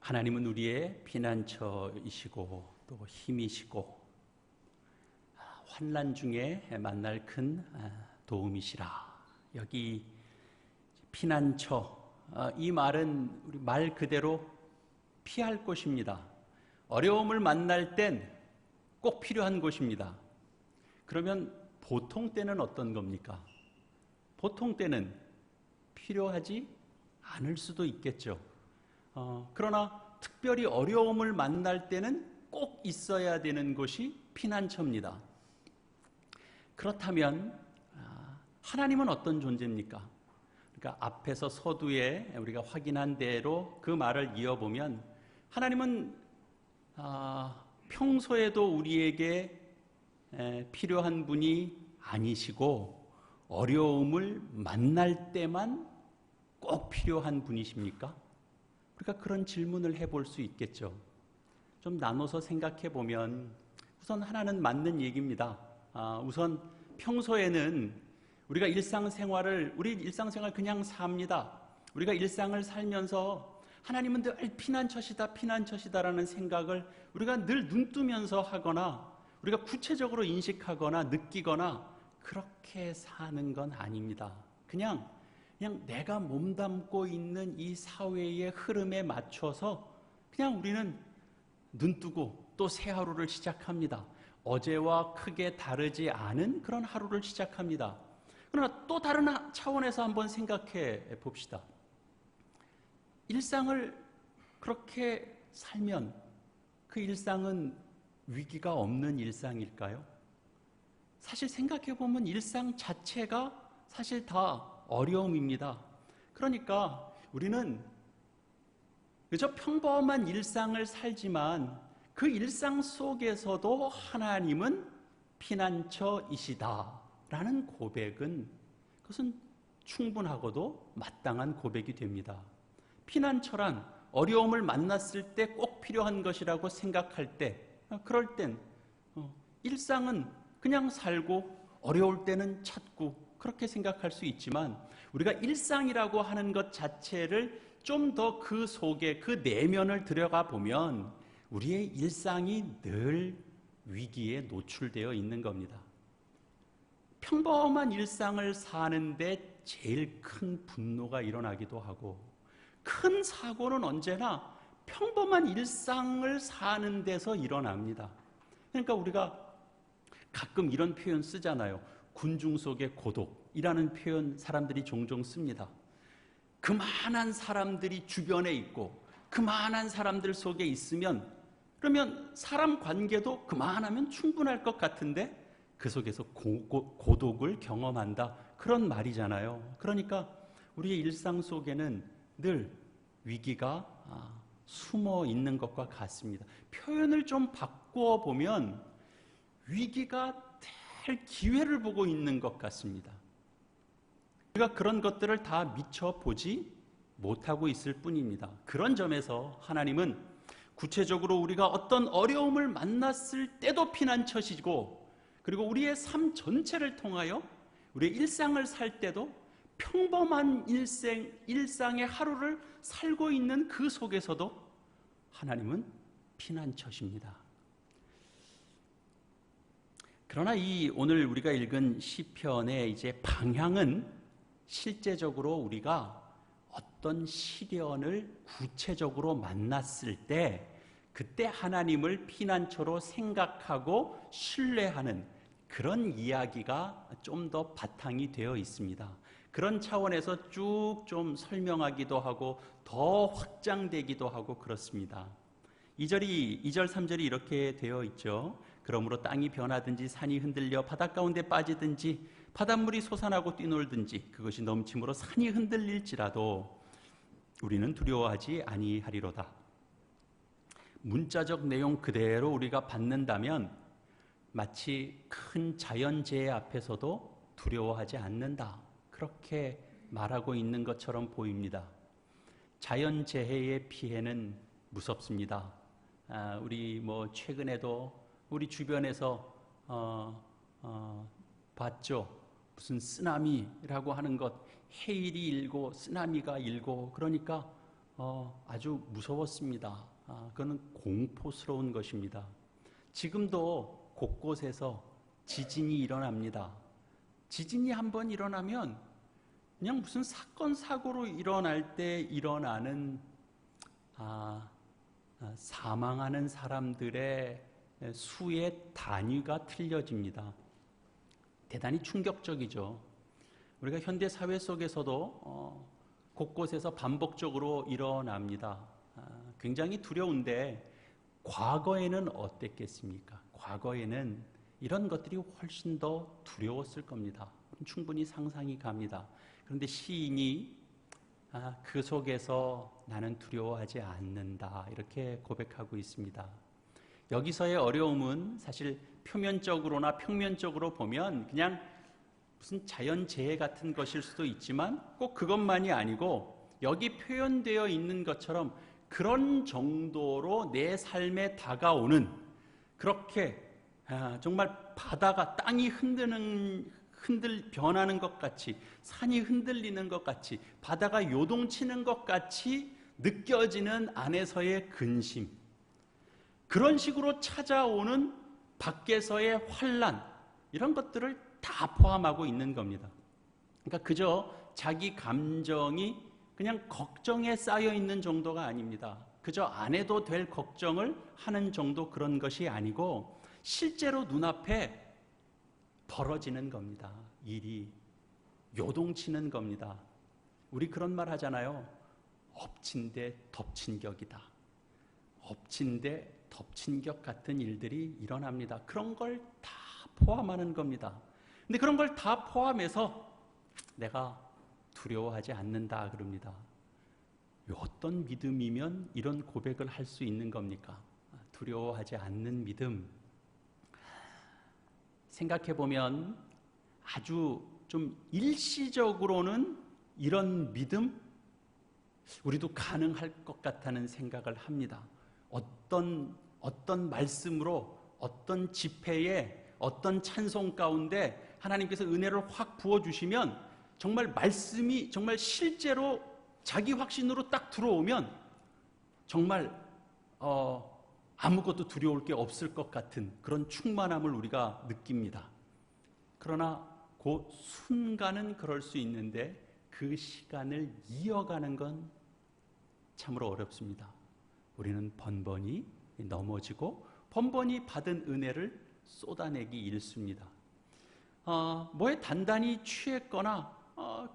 하나님은 우리의 피난처이시고 또 힘이시고 환난 중에 만날 큰 도움이시라. 여기 피난처, 이 말은 우리 말 그대로 피할 곳입니다. 어려움을 만날 땐 꼭 필요한 곳입니다. 그러면 보통 때는 어떤 겁니까? 보통 때는 필요하지 않을 수도 있겠죠. 그러나 특별히 어려움을 만날 때는 꼭 있어야 되는 곳이 피난처입니다. 그렇다면 하나님은 어떤 존재입니까? 그러니까 앞에서 서두에 우리가 확인한 대로 그 말을 이어보면 하나님은 평소에도 우리에게 필요한 분이 아니시고 어려움을 만날 때만 꼭 필요한 분이십니까? 그러니까 그런 질문을 해볼 수 있겠죠. 좀 나눠서 생각해 보면 우선 하나는 맞는 얘기입니다. 우선 평소에는 우리 일상생활 그냥 삽니다. 우리가 일상을 살면서 하나님은 늘 피난처시다라는 생각을 우리가 늘 눈뜨면서 하거나 우리가 구체적으로 인식하거나 느끼거나 그렇게 사는 건 아닙니다. 그냥 내가 몸담고 있는 이 사회의 흐름에 맞춰서 그냥 우리는 눈뜨고 또 새 하루를 시작합니다. 어제와 크게 다르지 않은 그런 하루를 시작합니다. 그러나 또 다른 차원에서 한번 생각해 봅시다. 일상을 그렇게 살면 그 일상은 위기가 없는 일상일까요? 사실 생각해 보면 일상 자체가 사실 다 어려움입니다. 그러니까 우리는 그저 평범한 일상을 살지만 그 일상 속에서도 하나님은 피난처이시다라는 고백은 그것은 충분하고도 마땅한 고백이 됩니다. 피난처란 어려움을 만났을 때 꼭 필요한 것이라고 생각할 때, 그럴 땐 일상은 그냥 살고 어려울 때는 찾고 그렇게 생각할 수 있지만 우리가 일상이라고 하는 것 자체를 좀 더 그 속에 그 내면을 들여가 보면 우리의 일상이 늘 위기에 노출되어 있는 겁니다. 평범한 일상을 사는데 제일 큰 분노가 일어나기도 하고 큰 사고는 언제나 평범한 일상을 사는 데서 일어납니다. 그러니까 우리가 가끔 이런 표현 쓰잖아요. 군중 속의 고독이라는 표현 사람들이 종종 씁니다. 그만한 사람들이 주변에 있고 그만한 사람들 속에 있으면 그러면 사람 관계도 그만하면 충분할 것 같은데 그 속에서 고독을 경험한다. 그런 말이잖아요. 그러니까 우리의 일상 속에는 늘 위기가 숨어 있는 것과 같습니다. 표현을 좀 바꾸어 보면 위기가 될 기회를 보고 있는 것 같습니다. 우리가 그런 것들을 다 미처 보지 못하고 있을 뿐입니다. 그런 점에서 하나님은 구체적으로 우리가 어떤 어려움을 만났을 때도 피난처시고 그리고 우리의 삶 전체를 통하여 우리의 일상을 살 때도 평범한 일상의 하루를 살고 있는 그 속에서도 하나님은 피난처십니다. 그러나 이 오늘 우리가 읽은 시편의 이제 방향은 실제적으로 우리가 어떤 시련을 구체적으로 만났을 때 그때 하나님을 피난처로 생각하고 신뢰하는 그런 이야기가 좀 더 바탕이 되어 있습니다. 그런 차원에서 쭉 좀 설명하기도 하고 더 확장되기도 하고 그렇습니다. 2절, 3절이 이렇게 되어 있죠. 그러므로 땅이 변하든지 산이 흔들려 바닷 가운데 빠지든지 바닷물이 솟아나고 뛰놀든지 그것이 넘침으로 산이 흔들릴지라도 우리는 두려워하지 아니하리로다. 문자적 내용 그대로 우리가 받는다면 마치 큰 자연재해 앞에서도 두려워하지 않는다. 그렇게 말하고 있는 것처럼 보입니다. 자연재해의 피해는 무섭습니다. 우리 최근에도 우리 주변에서 봤죠. 무슨 쓰나미라고 하는 것, 해일이 일고 쓰나미가 일고 그러니까 아주 무서웠습니다. 그거는 공포스러운 것입니다. 지금도 곳곳에서 지진이 일어납니다. 지진이 한번 일어나면 그냥 무슨 사건, 사고로 일어날 때 일어나는 사망하는 사람들의 수의 단위가 틀려집니다. 대단히 충격적이죠. 우리가 현대 사회 속에서도 곳곳에서 반복적으로 일어납니다. 굉장히 두려운데 과거에는 어땠겠습니까? 과거에는 이런 것들이 훨씬 더 두려웠을 겁니다. 충분히 상상이 갑니다. 그런데 시인이 그 속에서 나는 두려워하지 않는다 이렇게 고백하고 있습니다. 여기서의 어려움은 사실 표면적으로나 평면적으로 보면 그냥 무슨 자연재해 같은 것일 수도 있지만 꼭 그것만이 아니고 여기 표현되어 있는 것처럼 그런 정도로 내 삶에 다가오는 그렇게 정말 바다가 땅이 변하는 것 같이 산이 흔들리는 것 같이 바다가 요동치는 것 같이 느껴지는 안에서의 근심, 그런 식으로 찾아오는 밖에서의 환난, 이런 것들을 다 포함하고 있는 겁니다. 그러니까 그저 자기 감정이 그냥 걱정에 쌓여 있는 정도가 아닙니다. 그저 안 해도 될 걱정을 하는 정도, 그런 것이 아니고 실제로 눈앞에 벌어지는 겁니다. 일이 요동치는 겁니다. 우리 그런 말 하잖아요. 엎친 데 덮친 격이다. 엎친 데 덮친 격 같은 일들이 일어납니다. 그런 걸 다 포함하는 겁니다. 근데 그런 걸 다 포함해서 내가 두려워하지 않는다 그럽니다. 어떤 믿음이면 이런 고백을 할 수 있는 겁니까? 두려워하지 않는 믿음. 생각해보면 아주 좀 일시적으로는 이런 믿음 우리도 가능할 것 같다는 생각을 합니다. 어떤 말씀으로, 어떤 집회에, 어떤 찬송 가운데 하나님께서 은혜를 확 부어주시면 정말 말씀이 정말 실제로 자기 확신으로 딱 들어오면 정말 아무것도 두려울 게 없을 것 같은 그런 충만함을 우리가 느낍니다. 그러나 그 순간은 그럴 수 있는데 그 시간을 이어가는 건 참으로 어렵습니다. 우리는 번번이 넘어지고 번번이 받은 은혜를 쏟아내기 일쑤입니다. 뭐에 단단히 취했거나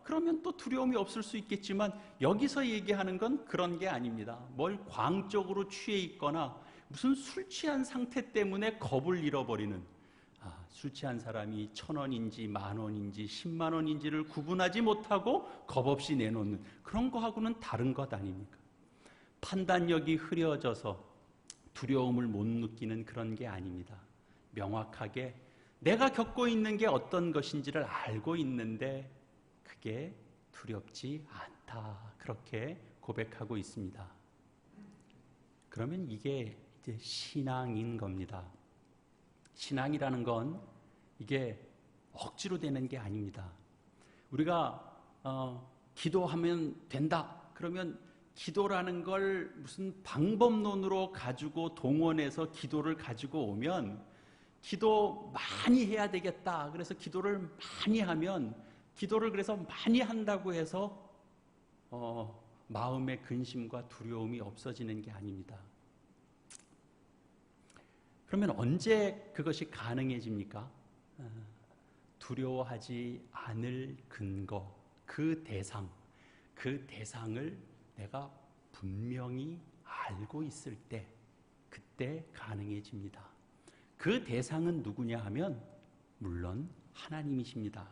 그러면 또 두려움이 없을 수 있겠지만 여기서 얘기하는 건 그런 게 아닙니다. 뭘 광적으로 취해 있거나 무슨 술 취한 상태 때문에 겁을 잃어버리는, 술 취한 사람이 1,000원인지 10,000원인지 10만 원인지를 구분하지 못하고 겁 없이 내놓는 그런 거하고는 다른 것 아닙니까? 판단력이 흐려져서 두려움을 못 느끼는 그런 게 아닙니다. 명확하게 내가 겪고 있는 게 어떤 것인지를 알고 있는데 그게 두렵지 않다, 그렇게 고백하고 있습니다. 그러면 이게 이제 신앙인 겁니다. 신앙이라는 건 이게 억지로 되는 게 아닙니다. 우리가 기도하면 된다 그러면 기도라는 걸 무슨 방법론으로 가지고 동원해서 기도를 가지고 오면 기도 많이 해야 되겠다 그래서 기도를 많이 하면 기도를 그래서 많이 한다고 해서 마음의 근심과 두려움이 없어지는 게 아닙니다. 그러면 언제 그것이 가능해집니까? 두려워하지 않을 근거, 그 대상을 내가 분명히 알고 있을 때 그때 가능해집니다. 그 대상은 누구냐 하면 물론 하나님이십니다.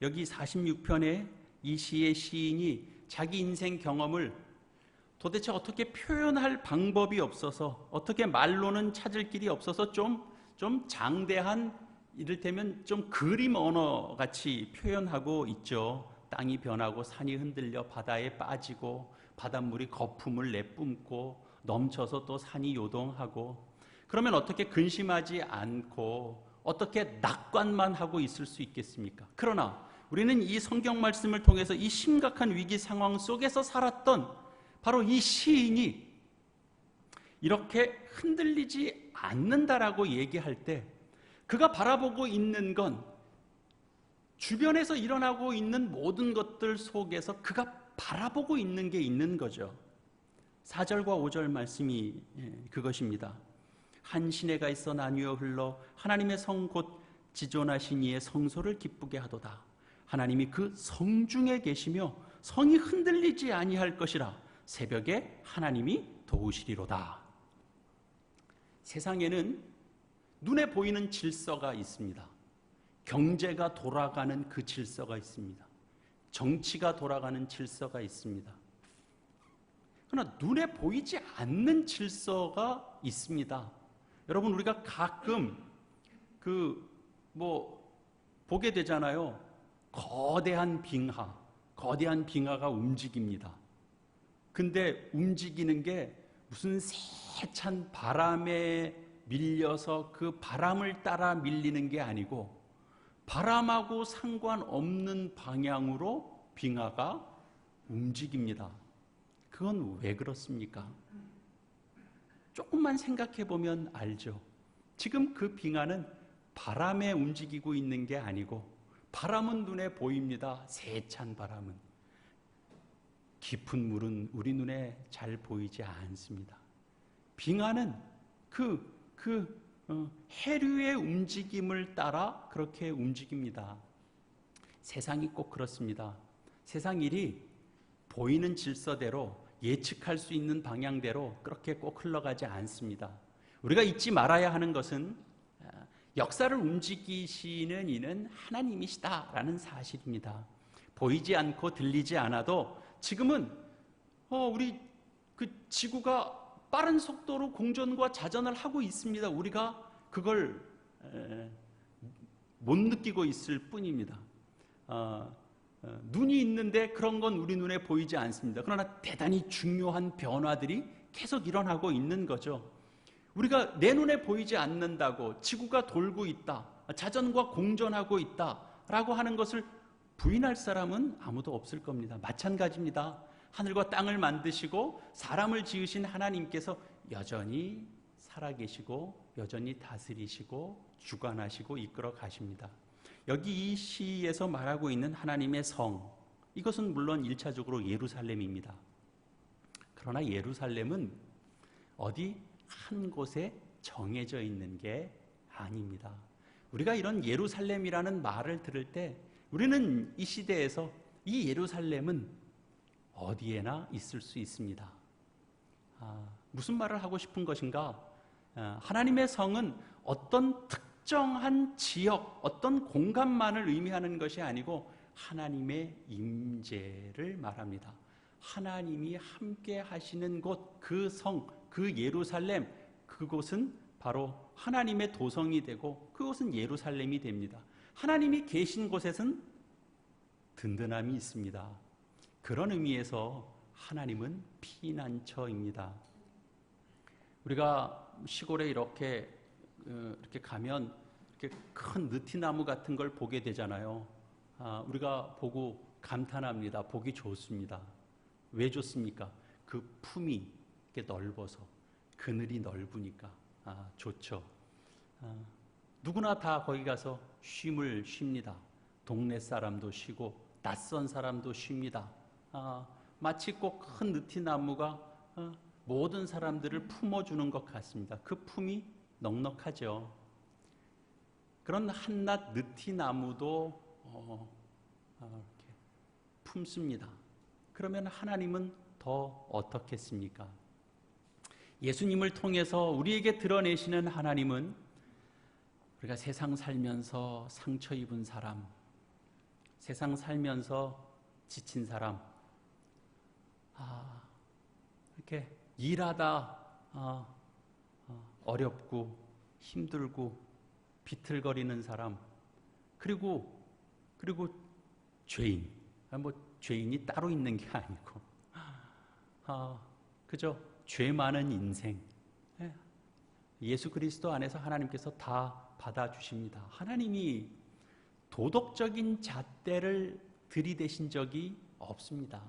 여기 46편에 이 시의 시인이 자기 인생 경험을 도대체 어떻게 표현할 방법이 없어서, 어떻게 말로는 찾을 길이 없어서 좀 장대한, 이를테면 좀 그림 언어 같이 표현하고 있죠. 땅이 변하고 산이 흔들려 바다에 빠지고 바닷물이 거품을 내뿜고 넘쳐서 또 산이 요동하고, 그러면 어떻게 근심하지 않고 어떻게 낙관만 하고 있을 수 있겠습니까? 그러나 우리는 이 성경 말씀을 통해서 이 심각한 위기 상황 속에서 살았던 바로 이 시인이 이렇게 흔들리지 않는다라고 얘기할 때 그가 바라보고 있는 건 주변에서 일어나고 있는 모든 것들 속에서 그가 바라보고 있는 게 있는 거죠. 4절과 5절 말씀이 그것입니다. 한 시내가 있어 나뉘어 흘러 하나님의 성 곧 지존하신 이의 성소를 기쁘게 하도다. 하나님이 그 성중에 계시며 성이 흔들리지 아니할 것이라. 새벽에 하나님이 도우시리로다. 세상에는 눈에 보이는 질서가 있습니다. 경제가 돌아가는 그 질서가 있습니다. 정치가 돌아가는 질서가 있습니다. 그러나 눈에 보이지 않는 질서가 있습니다. 여러분, 우리가 가끔 보게 되잖아요. 거대한 빙하가 움직입니다. 근데 움직이는 게 무슨 세찬 바람에 밀려서 그 바람을 따라 밀리는 게 아니고 바람하고 상관없는 방향으로 빙하가 움직입니다. 그건 왜 그렇습니까? 조금만 생각해 보면 알죠. 지금 그 빙하는 바람에 움직이고 있는 게 아니고 바람은 눈에 보입니다. 세찬 바람은. 깊은 물은 우리 눈에 잘 보이지 않습니다. 빙하는 해류의 움직임을 따라 그렇게 움직입니다. 세상이 꼭 그렇습니다. 세상 일이 보이는 질서대로 예측할 수 있는 방향대로 그렇게 꼭 흘러가지 않습니다. 우리가 잊지 말아야 하는 것은 역사를 움직이시는 이는 하나님이시다라는 사실입니다. 보이지 않고 들리지 않아도 지금은 우리 그 지구가 빠른 속도로 공전과 자전을 하고 있습니다. 우리가 그걸 못 느끼고 있을 뿐입니다. 눈이 있는데 그런 건 우리 눈에 보이지 않습니다. 그러나 대단히 중요한 변화들이 계속 일어나고 있는 거죠. 우리가 내 눈에 보이지 않는다고 지구가 돌고 있다, 자전과 공전하고 있다라고 하는 것을 부인할 사람은 아무도 없을 겁니다. 마찬가지입니다. 하늘과 땅을 만드시고 사람을 지으신 하나님께서 여전히 살아계시고 여전히 다스리시고 주관하시고 이끌어 가십니다. 여기 이 시에서 말하고 있는 하나님의 성, 이것은 물론 1차적으로 예루살렘입니다. 그러나 예루살렘은 어디 한 곳에 정해져 있는 게 아닙니다. 우리가 이런 예루살렘이라는 말을 들을 때 우리는 이 시대에서 이 예루살렘은 어디에나 있을 수 있습니다. 무슨 말을 하고 싶은 것인가? 하나님의 성은 어떤 특정한 지역, 어떤 공간만을 의미하는 것이 아니고 하나님의 임재를 말합니다. 하나님이 함께 하시는 곳, 그 성, 그 예루살렘, 그곳은 바로 하나님의 도성이 되고 그곳은 예루살렘이 됩니다. 하나님이 계신 곳에는 든든함이 있습니다. 그런 의미에서 하나님은 피난처입니다. 우리가 시골에 이렇게 가면 이렇게 큰 느티나무 같은 걸 보게 되잖아요. 우리가 보고 감탄합니다. 보기 좋습니다. 왜 좋습니까? 그 품이 이렇게 넓어서, 그늘이 넓으니까 좋죠. 누구나 다 거기 가서 쉼을 쉽니다. 동네 사람도 쉬고 낯선 사람도 쉽니다. 마치 꼭 큰 느티나무가 모든 사람들을 품어주는 것 같습니다. 그 품이 넉넉하죠. 그런 한낱 느티나무도 이렇게 품습니다. 그러면 하나님은 더 어떻겠습니까? 예수님을 통해서 우리에게 드러내시는 하나님은 우리가 세상 살면서 상처 입은 사람, 세상 살면서 지친 사람, 이렇게 일하다 어렵고 힘들고 비틀거리는 사람, 그리고 죄인, 죄인이 따로 있는 게 아니고 그죠? 죄 많은 인생, 예수 그리스도 안에서 하나님께서 다 받아주십니다. 하나님이 도덕적인 잣대를 들이대신 적이 없습니다.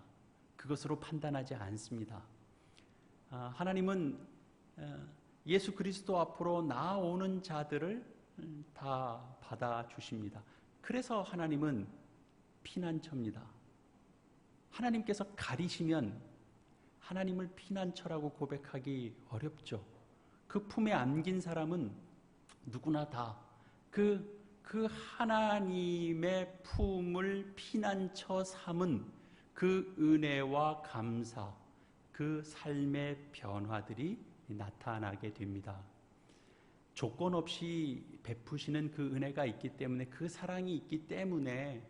그것으로 판단하지 않습니다. 하나님은 예수 그리스도 앞으로 나아오는 자들을 다 받아주십니다. 그래서 하나님은 피난처입니다. 하나님께서 가리시면 하나님을 피난처라고 고백하기 어렵죠. 그 품에 안긴 사람은 누구나 다 그 하나님의 품을 피난처 삼은 그 은혜와 감사, 그 삶의 변화들이 나타나게 됩니다. 조건 없이 베푸시는 그 은혜가 있기 때문에, 그 사랑이 있기 때문에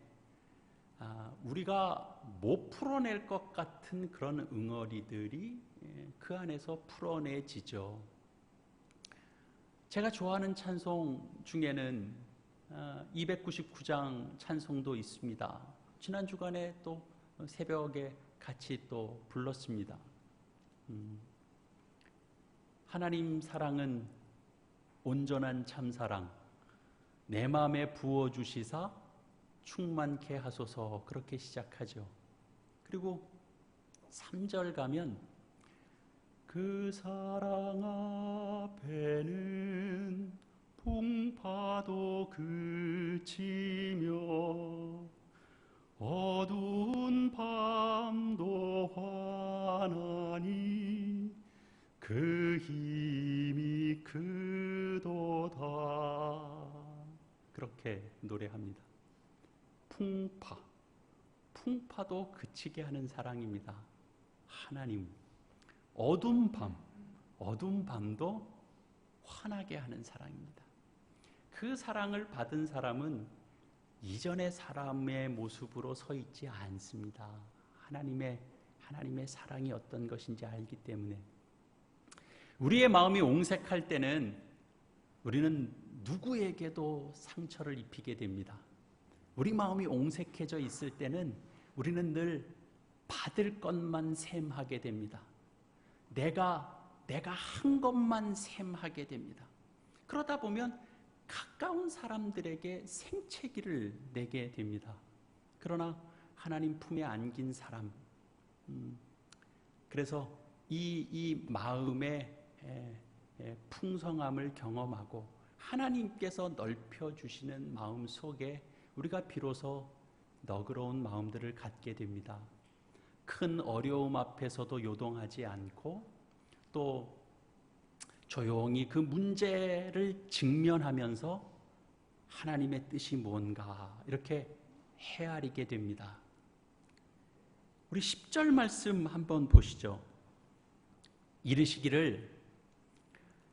우리가 못 풀어낼 것 같은 그런 응어리들이 그 안에서 풀어내지죠. 제가 좋아하는 찬송 중에는 299장 찬송도 있습니다. 지난 주간에 또 새벽에 같이 또 불렀습니다. 하나님 사랑은 온전한 참사랑, 내 마음에 부어주시사 충만케 하소서, 그렇게 시작하죠. 그리고 3절 가면 그 사랑 앞에는 풍파도 그치며 어두운 밤도 환하니 그 힘이 크도다, 그렇게 노래합니다. 풍파도 그치게 하는 사랑입니다. 하나님. 어두운 밤도 환하게 하는 사랑입니다. 그 사랑을 받은 사람은 이전의 사람의 모습으로 서 있지 않습니다. 하나님의 사랑이 어떤 것인지 알기 때문에. 우리의 마음이 옹색할 때는 우리는 누구에게도 상처를 입히게 됩니다. 우리 마음이 옹색해져 있을 때는 우리는 늘 받을 것만 셈하게 됩니다. 내가 한 것만 셈하게 됩니다. 그러다 보면 가까운 사람들에게 생채기를 내게 됩니다. 그러나 하나님 품에 안긴 사람, 그래서 이 마음의 풍성함을 경험하고 하나님께서 넓혀주시는 마음 속에 우리가 비로소 너그러운 마음들을 갖게 됩니다. 큰 어려움 앞에서도 요동하지 않고 또 조용히 그 문제를 직면하면서 하나님의 뜻이 뭔가 이렇게 헤아리게 됩니다. 우리 10절 말씀 한번 보시죠. 이르시기를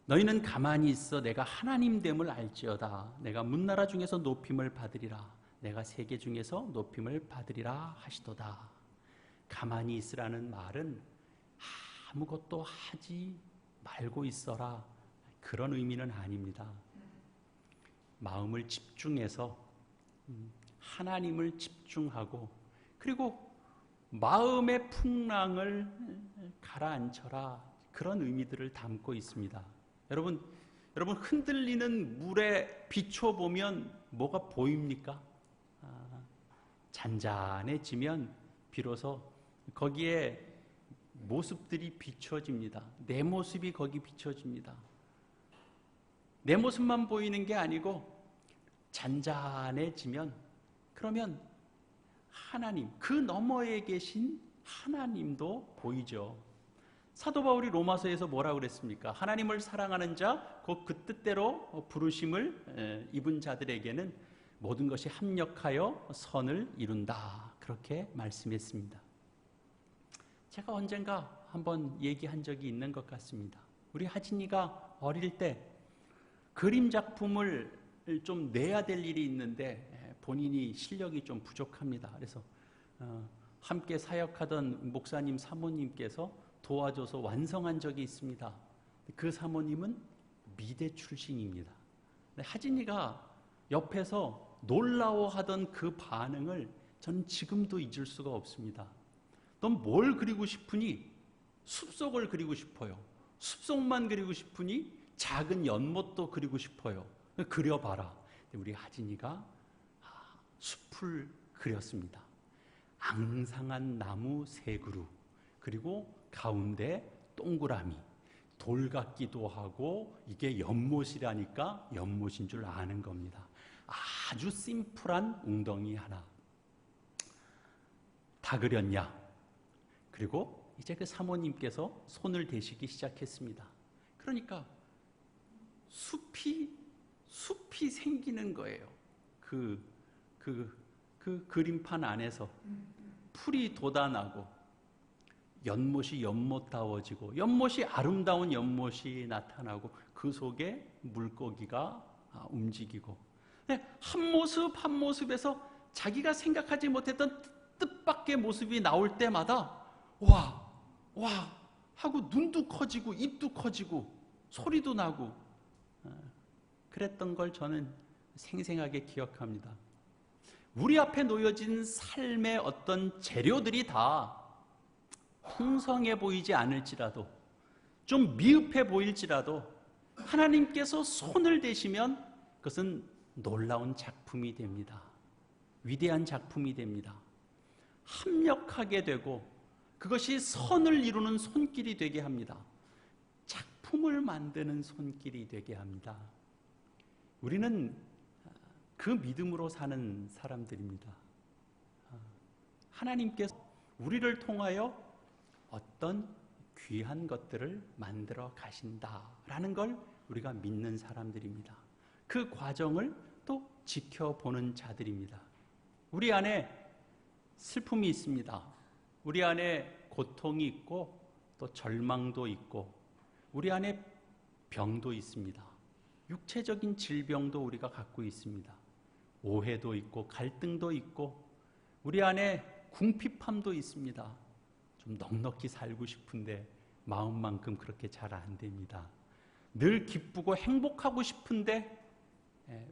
너희는 가만히 있어 내가 하나님됨을 알지어다. 내가 문나라 중에서 높임을 받으리라. 내가 세계 중에서 높임을 받으리라 하시도다. 가만히 있으라는 말은 아무것도 하지 말고 있어라, 그런 의미는 아닙니다. 마음을 집중해서 하나님을 집중하고, 그리고 마음의 풍랑을 가라앉혀라, 그런 의미들을 담고 있습니다. 여러분 흔들리는 물에 비춰보면 뭐가 보입니까? 잔잔해지면 비로소 거기에 모습들이 비춰집니다. 내 모습이 거기 비춰집니다. 내 모습만 보이는 게 아니고 잔잔해지면, 그러면 하나님, 그 너머에 계신 하나님도 보이죠. 사도 바울이 로마서에서 뭐라고 그랬습니까? 하나님을 사랑하는 자, 곧 그 뜻대로 부르심을 입은 자들에게는 모든 것이 합력하여 선을 이룬다, 그렇게 말씀했습니다. 제가 언젠가 한번 얘기한 적이 있는 것 같습니다. 우리 하진이가 어릴 때 그림 작품을 좀 내야 될 일이 있는데 본인이 실력이 좀 부족합니다. 그래서 함께 사역하던 목사님 사모님께서 도와줘서 완성한 적이 있습니다. 그 사모님은 미대 출신입니다. 하진이가 옆에서 놀라워하던 그 반응을 저는 지금도 잊을 수가 없습니다. 넌 뭘 그리고 싶으니? 숲속을 그리고 싶어요. 숲속만 그리고 싶으니 작은 연못도 그리고 싶어요. 그려봐라. 우리 하진이가 숲을 그렸습니다. 앙상한 나무 세 그루, 그리고 가운데 동그라미, 돌 같기도 하고 이게 연못이라니까 연못인 줄 아는 겁니다. 아주 심플한 웅덩이 하나. 다 그렸냐? 그리고 이제 그 사모님께서 손을 대시기 시작했습니다. 그러니까 숲이 생기는 거예요. 그 그림판 안에서 풀이 돋아나고 연못이 연못다워지고 연못이 아름다운 연못이 나타나고 그 속에 물고기가 움직이고 한 모습 한 모습에서 자기가 생각하지 못했던 뜻밖의 모습이 나올 때마다 와 하고 눈도 커지고 입도 커지고 소리도 나고 그랬던 걸 저는 생생하게 기억합니다. 우리 앞에 놓여진 삶의 어떤 재료들이 다 풍성해 보이지 않을지라도 좀 미흡해 보일지라도 하나님께서 손을 대시면 그것은 놀라운 작품이 됩니다. 위대한 작품이 됩니다. 합력하게 되고 그것이 선을 이루는 손길이 되게 합니다. 작품을 만드는 손길이 되게 합니다. 우리는 그 믿음으로 사는 사람들입니다. 하나님께서 우리를 통하여 어떤 귀한 것들을 만들어 가신다라는 걸 우리가 믿는 사람들입니다. 그 과정을 또 지켜보는 자들입니다. 우리 안에 슬픔이 있습니다. 우리 안에 고통이 있고 또 절망도 있고 우리 안에 병도 있습니다. 육체적인 질병도 우리가 갖고 있습니다. 오해도 있고 갈등도 있고 우리 안에 궁핍함도 있습니다. 좀 넉넉히 살고 싶은데 마음만큼 그렇게 잘 안 됩니다. 늘 기쁘고 행복하고 싶은데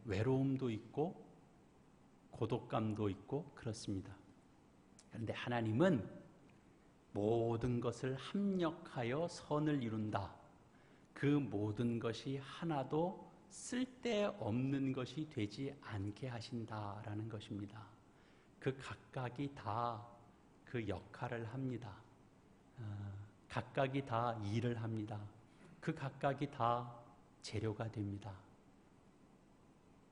외로움도 있고 고독감도 있고 그렇습니다. 그런데 하나님은 모든 것을 합력하여 선을 이룬다. 그 모든 것이 하나도 쓸데없는 것이 되지 않게 하신다라는 것입니다. 그 각각이 다 그 역할을 합니다. 각각이 다 일을 합니다. 그 각각이 다 재료가 됩니다.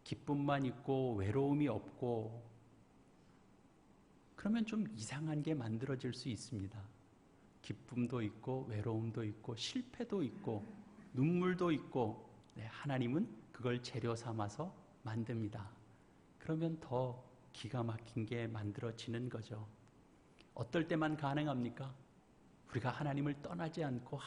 기쁨만 있고 외로움이 없고 그러면 좀 이상한 게 만들어질 수 있습니다. 기쁨도 있고 외로움도 있고 실패도 있고 눈물도 있고 하나님은 그걸 재료 삼아서 만듭니다. 그러면 더 기가 막힌 게 만들어지는 거죠. 어떨 때만 가능합니까? 우리가 하나님을 떠나지 않고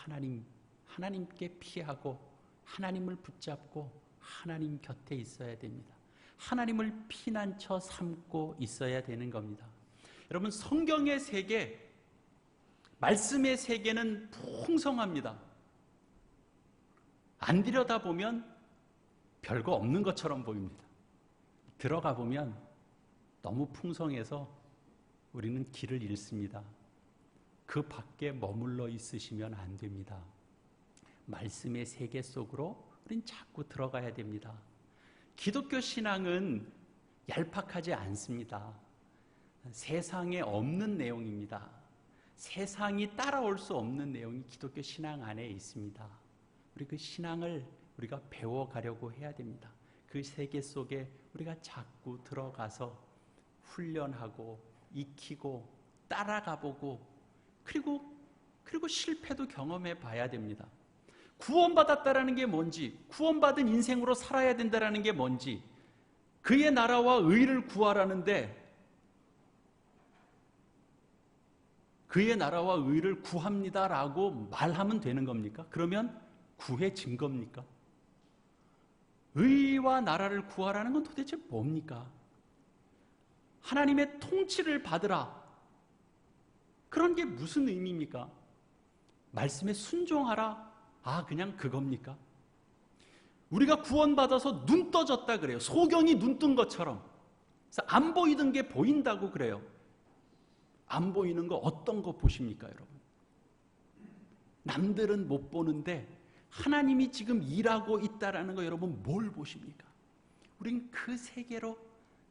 하나님께 피하고 하나님을 붙잡고 하나님 곁에 있어야 됩니다. 하나님을 피난처 삼고 있어야 되는 겁니다. 여러분, 성경의 세계, 말씀의 세계는 풍성합니다. 안 들여다보면 별거 없는 것처럼 보입니다. 들어가 보면 너무 풍성해서 우리는 길을 잃습니다. 그 밖에 머물러 있으시면 안 됩니다. 말씀의 세계 속으로 우린 자꾸 들어가야 됩니다. 기독교 신앙은 얄팍하지 않습니다. 세상에 없는 내용입니다. 세상이 따라올 수 없는 내용이 기독교 신앙 안에 있습니다. 우리 그 신앙을 우리가 배워가려고 해야 됩니다. 그 세계 속에 우리가 자꾸 들어가서 훈련하고 익히고 따라가보고 그리고 실패도 경험해 봐야 됩니다. 구원받았다라는 게 뭔지, 구원받은 인생으로 살아야 된다라는 게 뭔지, 그의 나라와 의를 구하라는데 그의 나라와 의를 구합니다라고 말하면 되는 겁니까? 그러면 구해진 겁니까? 의와 나라를 구하라는 건 도대체 뭡니까? 하나님의 통치를 받으라. 그런 게 무슨 의미입니까? 말씀에 순종하라. 그냥 그겁니까? 우리가 구원받아서 눈 떠졌다 그래요. 소경이 눈 뜬 것처럼. 그래서 안 보이던 게 보인다고 그래요. 안 보이는 거 어떤 거 보십니까, 여러분? 남들은 못 보는데 하나님이 지금 일하고 있다라는 거 여러분 뭘 보십니까? 우린 그 세계로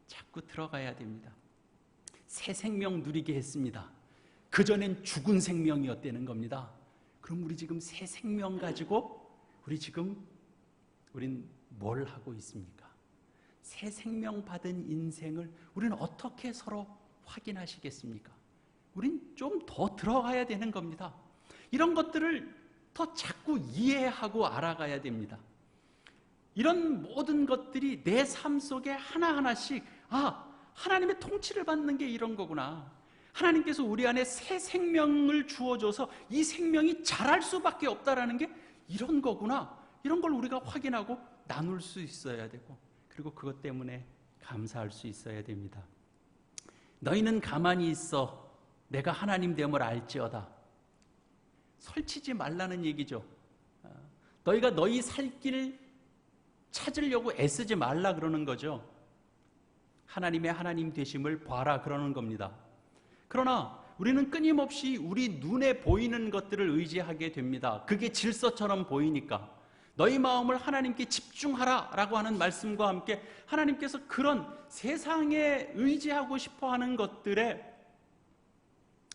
자꾸 들어가야 됩니다. 새 생명 누리게 했습니다. 그전엔 죽은 생명이었다는 겁니다. 그럼 우리 지금 새 생명 가지고 우린 뭘 하고 있습니까? 새 생명 받은 인생을 우리는 어떻게 서로 확인하시겠습니까? 우린 좀 더 들어가야 되는 겁니다. 이런 것들을 더 자꾸 이해하고 알아가야 됩니다. 이런 모든 것들이 내 삶 속에 하나하나씩 하나님의 통치를 받는 게 이런 거구나. 하나님께서 우리 안에 새 생명을 주어줘서 이 생명이 자랄 수밖에 없다라는 게 이런 거구나. 이런 걸 우리가 확인하고 나눌 수 있어야 되고, 그리고 그것 때문에 감사할 수 있어야 됩니다. 너희는 가만히 있어 내가 하나님 됨을 알지어다. 설치지 말라는 얘기죠. 너희가 너희 살 길 찾으려고 애쓰지 말라 그러는 거죠. 하나님의 하나님 되심을 봐라 그러는 겁니다. 그러나 우리는 끊임없이 우리 눈에 보이는 것들을 의지하게 됩니다. 그게 질서처럼 보이니까. 너희 마음을 하나님께 집중하라 라고 하는 말씀과 함께 하나님께서 그런 세상에 의지하고 싶어하는 것들에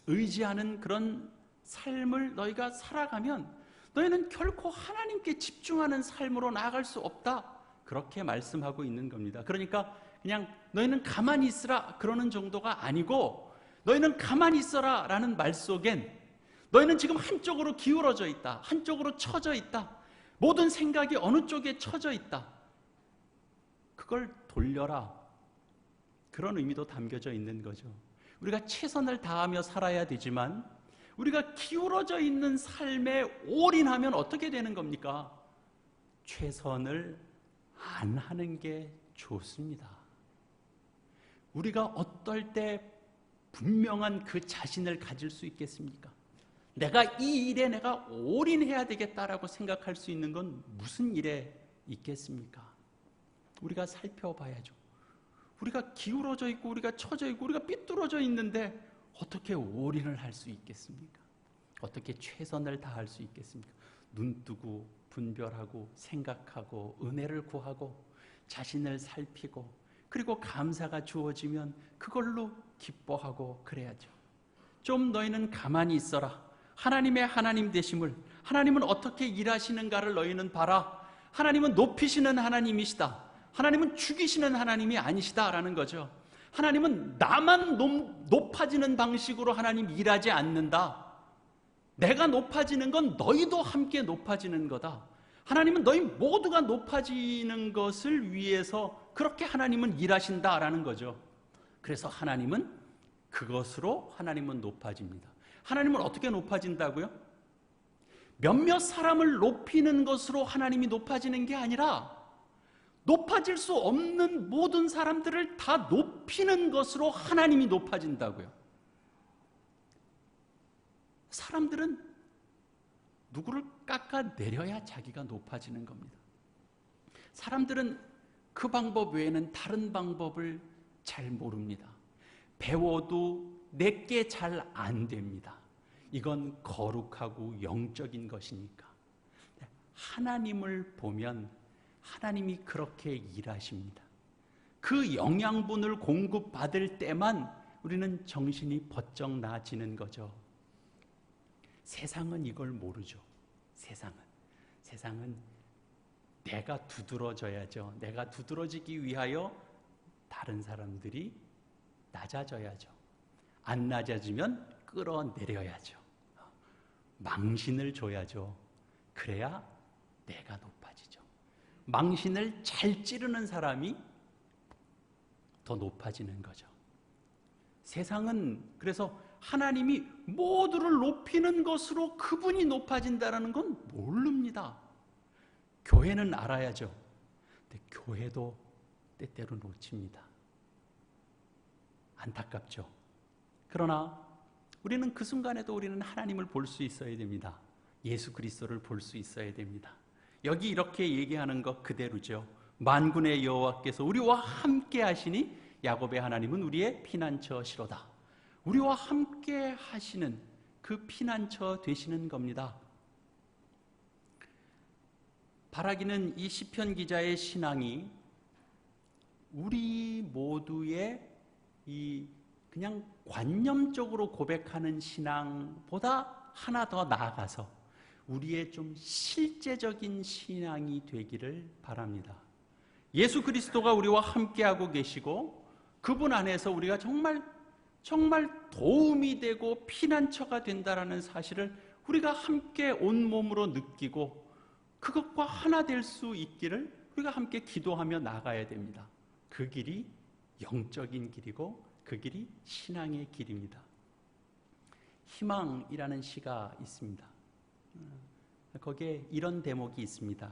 의지하는 그런 삶을 너희가 살아가면 너희는 결코 하나님께 집중하는 삶으로 나아갈 수 없다, 그렇게 말씀하고 있는 겁니다. 그러니까 그냥 너희는 가만히 있으라 그러는 정도가 아니고, 너희는 가만히 있어라 라는 말 속엔 너희는 지금 한쪽으로 기울어져 있다, 한쪽으로 처져 있다, 모든 생각이 어느 쪽에 처져 있다, 그걸 돌려라, 그런 의미도 담겨져 있는 거죠. 우리가 최선을 다하며 살아야 되지만 우리가 기울어져 있는 삶에 올인하면 어떻게 되는 겁니까? 최선을 안 하는 게 좋습니다. 우리가 어떨 때 분명한 그 자신을 가질 수 있겠습니까? 내가 이 일에 내가 올인해야 되겠다라고 생각할 수 있는 건 무슨 일에 있겠습니까? 우리가 살펴봐야죠. 우리가 기울어져 있고 우리가 처져 있고 우리가 삐뚤어져 있는데 어떻게 올인을 할 수 있겠습니까? 어떻게 최선을 다할 수 있겠습니까? 눈뜨고 분별하고 생각하고 은혜를 구하고 자신을 살피고 그리고 감사가 주어지면 그걸로 기뻐하고 그래야죠. 좀 너희는 가만히 있어라. 하나님의 하나님 되심을, 하나님은 어떻게 일하시는가를 너희는 봐라. 하나님은 높이시는 하나님이시다. 하나님은 죽이시는 하나님이 아니시다라는 거죠. 하나님은 나만 높아지는 방식으로 하나님 일하지 않는다. 내가 높아지는 건 너희도 함께 높아지는 거다. 하나님은 너희 모두가 높아지는 것을 위해서 그렇게 하나님은 일하신다라는 거죠. 그래서 하나님은 그것으로 하나님은 높아집니다. 하나님은 어떻게 높아진다고요? 몇몇 사람을 높이는 것으로 하나님이 높아지는 게 아니라 높아질 수 없는 모든 사람들을 다 높이는 것으로 하나님이 높아진다고요. 사람들은 누구를 깎아내려야 자기가 높아지는 겁니다. 사람들은 그 방법 외에는 다른 방법을 잘 모릅니다. 배워도 내게 잘 안 됩니다. 이건 거룩하고 영적인 것이니까. 하나님을 보면 하나님이 그렇게 일하십니다. 그 영양분을 공급받을 때만 우리는 정신이 번쩍 나아지는 거죠. 세상은 이걸 모르죠. 세상은 내가 두드러져야죠. 내가 두드러지기 위하여 다른 사람들이 낮아져야죠. 안 낮아지면 끌어내려야죠. 망신을 줘야죠. 그래야 내가 높아지죠. 망신을 잘 찌르는 사람이 더 높아지는 거죠. 세상은 그래서 하나님이 모두를 높이는 것으로 그분이 높아진다는 건 모릅니다. 교회는 알아야죠. 근데 교회도 때때로 놓칩니다. 안타깝죠. 그러나 우리는 그 순간에도 우리는 하나님을 볼 수 있어야 됩니다. 예수 그리스도를 볼 수 있어야 됩니다. 여기 이렇게 얘기하는 것 그대로죠. 만군의 여호와께서 우리와 함께 하시니 야곱의 하나님은 우리의 피난처시로다. 우리와 함께 하시는 그 피난처 되시는 겁니다. 바라기는 이 시편 기자의 신앙이 우리 모두의 이 그냥 관념적으로 고백하는 신앙보다 하나 더 나아가서 우리의 좀 실제적인 신앙이 되기를 바랍니다. 예수 그리스도가 우리와 함께하고 계시고 그분 안에서 우리가 정말 도움이 되고 피난처가 된다라는 사실을 우리가 함께 온몸으로 느끼고 그것과 하나 될 수 있기를 우리가 함께 기도하며 나가야 됩니다. 그 길이 영적인 길이고 그 길이 신앙의 길입니다. 희망이라는 시가 있습니다. 거기에 이런 대목이 있습니다.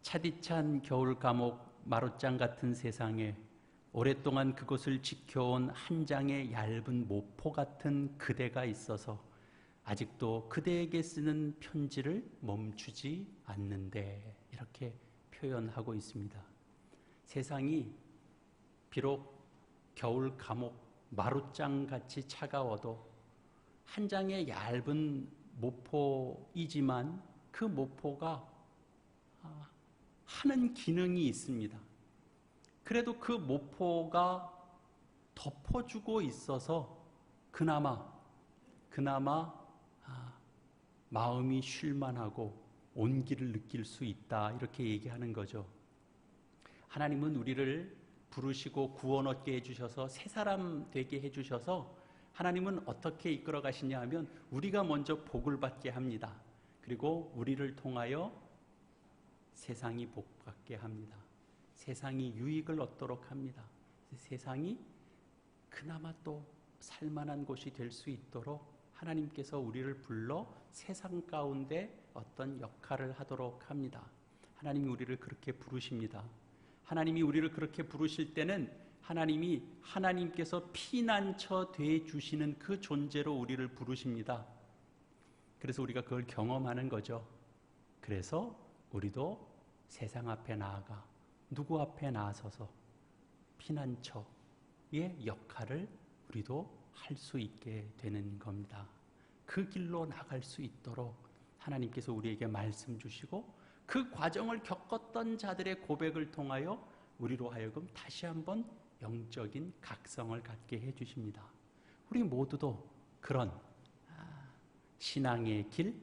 차디찬 겨울 감옥 마룻장 같은 세상에 오랫동안 그곳을 지켜온 한 장의 얇은 모포 같은 그대가 있어서 아직도 그대에게 쓰는 편지를 멈추지 않는데, 이렇게 표현하고 있습니다. 세상이 비록 겨울 감옥 마룻장 같이 차가워도 한 장의 얇은 모포이지만 그 모포가 하는 기능이 있습니다. 그래도 그 모포가 덮어주고 있어서 그나마 마음이 쉴만하고 온기를 느낄 수 있다, 이렇게 얘기하는 거죠. 하나님은 우리를 부르시고 구원 얻게 해주셔서 새 사람 되게 해주셔서 하나님은 어떻게 이끌어 가시냐 하면 우리가 먼저 복을 받게 합니다. 그리고 우리를 통하여 세상이 복받게 합니다. 세상이 유익을 얻도록 합니다. 세상이 그나마 또 살만한 곳이 될 수 있도록 하나님께서 우리를 불러 세상 가운데 어떤 역할을 하도록 합니다. 하나님이 우리를 그렇게 부르십니다. 하나님이 우리를 그렇게 부르실 때는 하나님께서 피난처 돼 주시는 그 존재로 우리를 부르십니다. 그래서 우리가 그걸 경험하는 거죠. 그래서 우리도 세상 앞에 나아가 누구 앞에 나서서 피난처의 역할을 우리도 할 수 있게 되는 겁니다. 그 길로 나갈 수 있도록 하나님께서 우리에게 말씀 주시고 그 과정을 겪었던 자들의 고백을 통하여 우리로 하여금 다시 한번 영적인 각성을 갖게 해주십니다. 우리 모두도 그런 신앙의 길,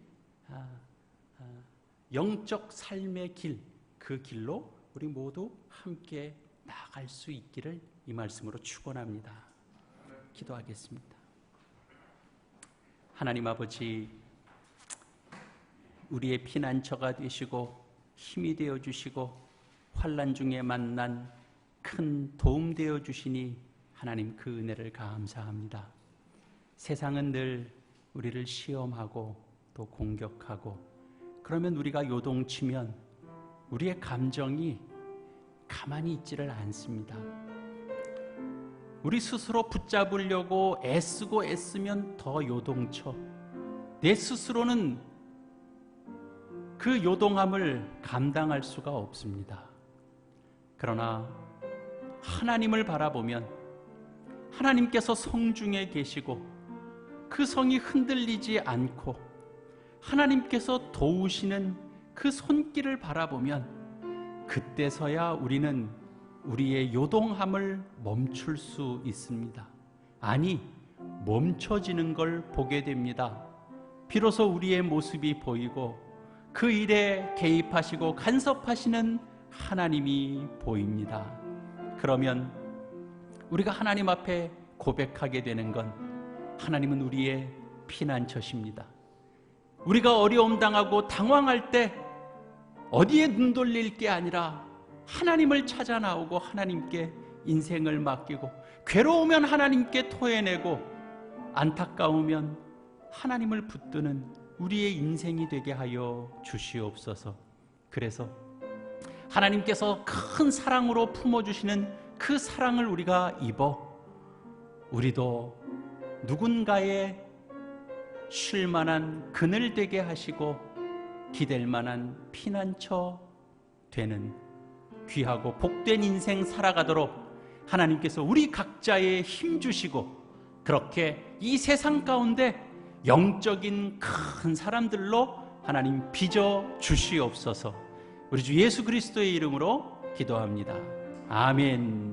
영적 삶의 길, 그 길로 우리 모두 함께 나아갈 수 있기를 이 말씀으로 축원합니다. 기도하겠습니다. 하나님 아버지, 우리의 피난처가 되시고 힘이 되어주시고 환난 중에 만난 큰 도움 되어주시니 하나님 그 은혜를 감사합니다. 세상은 늘 우리를 시험하고 또 공격하고, 그러면 우리가 요동치면 우리의 감정이 가만히 있지를 않습니다. 우리 스스로 붙잡으려고 애쓰면 더 요동쳐. 내 스스로는 그 요동함을 감당할 수가 없습니다. 그러나 하나님을 바라보면 하나님께서 성중에 계시고 그 성이 흔들리지 않고 하나님께서 도우시는 그 손길을 바라보면 그때서야 우리는 우리의 요동함을 멈출 수 있습니다. 아니, 멈춰지는 걸 보게 됩니다. 비로소 우리의 모습이 보이고 그 일에 개입하시고 간섭하시는 하나님이 보입니다. 그러면 우리가 하나님 앞에 고백하게 되는 건 하나님은 우리의 피난처십니다. 우리가 어려움 당하고 당황할 때 어디에 눈 돌릴 게 아니라 하나님을 찾아 나오고 하나님께 인생을 맡기고, 괴로우면 하나님께 토해내고, 안타까우면 하나님을 붙드는 우리의 인생이 되게 하여 주시옵소서. 그래서 하나님께서 큰 사랑으로 품어주시는 그 사랑을 우리가 입어 우리도 누군가의 쉴 만한 그늘 되게 하시고 기댈 만한 피난처 되는 귀하고 복된 인생 살아가도록 하나님께서 우리 각자의 힘 주시고, 그렇게 이 세상 가운데 영적인 큰 사람들로 하나님 빚어 주시옵소서. 우리 주 예수 그리스도의 이름으로 기도합니다. 아멘.